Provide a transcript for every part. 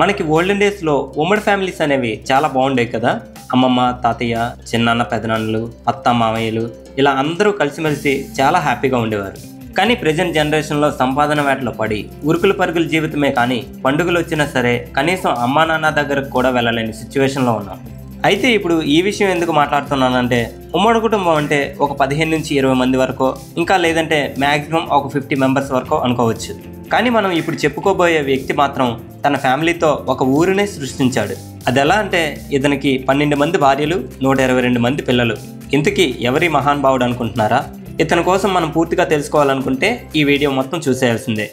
మనకి ఓల్డెన్ డేస్లో ఉమ్మడి ఫ్యామిలీస్ అనేవి చాలా బాగుండేవి కదా. అమ్మమ్మ, తాతయ్య, చిన్నాన్న, పెదనాన్నలు, అత్త, మామయ్యలు ఇలా అందరూ కలిసిమెలిసి చాలా హ్యాపీగా ఉండేవారు. కానీ ప్రజెంట్ జనరేషన్లో సంపాదన వేటలో పడి ఉరుకుల పరుగుల జీవితమే కానీ పండుగలు వచ్చినా సరే కనీసం అమ్మా నాన్న దగ్గరకు కూడా వెళ్ళలేని సిచ్యువేషన్లో ఉన్నాం. అయితే ఇప్పుడు ఈ విషయం ఎందుకు మాట్లాడుతున్నానంటే, ఉమ్మడి కుటుంబం అంటే ఒక 15 నుంచి 20 మంది వరకు, ఇంకా లేదంటే మ్యాక్సిమం ఒక 50 మెంబర్స్ వరకు అనుకోవచ్చు. కానీ మనం ఇప్పుడు చెప్పుకోబోయే వ్యక్తి మాత్రం తన ఫ్యామిలీతో ఒక ఊరినే సృష్టించాడు. అది ఎలా అంటే, ఇతనికి 12 మంది భార్యలు, 122 మంది పిల్లలు. ఇంతకీ ఎవరి మహానుభావుడు అనుకుంటున్నారా? ఇతని కోసం మనం పూర్తిగా తెలుసుకోవాలనుకుంటే ఈ వీడియో మొత్తం చూసేయాల్సిందే.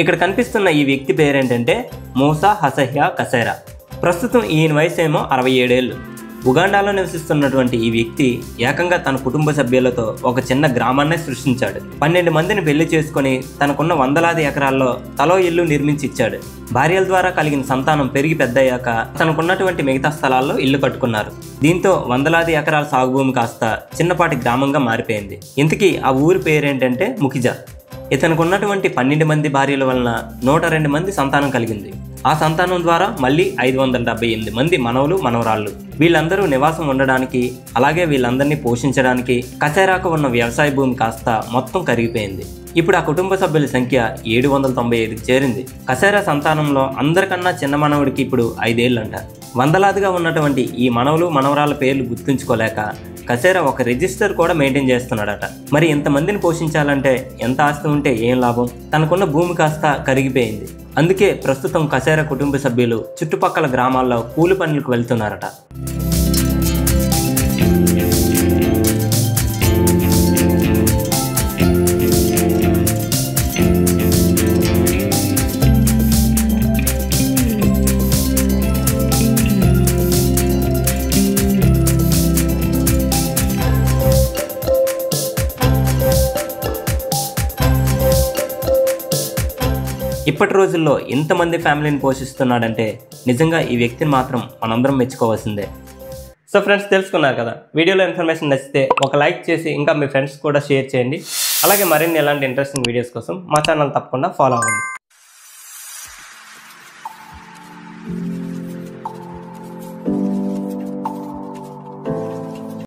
ఇక్కడ కనిపిస్తున్న ఈ వ్యక్తి పేరేంటంటే మూసా హసహ్యా కసేరా. ప్రస్తుతం ఈయన వయసు ఏమో 67 ఏళ్ళు. ఉగాండాలో నివసిస్తున్నటువంటి ఈ వ్యక్తి ఏకంగా తన కుటుంబ సభ్యులతో ఒక చిన్న గ్రామాన్నే సృష్టించాడు. 12 మందిని పెళ్లి చేసుకుని తనకున్న వందలాది ఎకరాల్లో తలో ఇల్లు నిర్మించి ఇచ్చాడు. భార్యల ద్వారా కలిగిన సంతానం పెరిగి పెద్దయ్యాక తనకున్నటువంటి మిగతా స్థలాల్లో ఇల్లు కట్టుకున్నారు. దీంతో వందలాది ఎకరాల సాగుభూమి కాస్త చిన్నపాటి గ్రామంగా మారిపోయింది. ఇంతకీ ఆ ఊరి పేరేంటంటే ముఖిజా. ఇతనికి ఉన్నటువంటి 12 మంది భార్యల వలన 102 మంది సంతానం కలిగింది. ఆ సంతానం ద్వారా మళ్ళీ 578 మంది మనవలు, మనవరాళ్ళు. వీళ్ళందరూ నివాసం ఉండడానికి, అలాగే వీళ్ళందరినీ పోషించడానికి కసేరాకు ఉన్న వ్యవసాయ భూమి కాస్త మొత్తం కరిగిపోయింది. ఇప్పుడు ఆ కుటుంబ సభ్యుల సంఖ్య 795కి చేరింది. కసేరా సంతానంలో అందరికన్నా చిన్న మనవుడికి ఇప్పుడు 5 ఏళ్ళంట. వందలాదిగా ఉన్నటువంటి ఈ మనవలు, మనవరాళ్ళ పేర్లు గుర్తుంచుకోలేక కసేరా ఒక రిజిస్టర్ కూడా మెయింటైన్ చేస్తున్నాడట. మరి ఇంతమందిని పోషించాలంటే ఎంత ఆస్తి ఉంటే ఏం లాభం? తనకున్న భూమి కాస్త కరిగిపోయింది. అందుకే ప్రస్తుతం కసేరా కుటుంబ సభ్యులు చుట్టుపక్కల గ్రామాల్లో కూలి పనులకు వెళ్తున్నారట. ఇప్పటి రోజుల్లో ఇంతమంది ఫ్యామిలీని పోషిస్తున్నాడంటే నిజంగా ఈ వ్యక్తిని మాత్రం మనందరం మెచ్చుకోవాల్సిందే. సో ఫ్రెండ్స్, తెలుసుకున్నారు కదా. వీడియోలో ఇన్ఫర్మేషన్ నచ్చితే ఒక లైక్ చేసి ఇంకా మీ ఫ్రెండ్స్ కూడా షేర్ చేయండి. అలాగే మరిన్ని ఎలాంటి ఇంట్రెస్టింగ్ వీడియోస్ కోసం మా ఛానల్ తప్పకుండా ఫాలో అవ్వండి.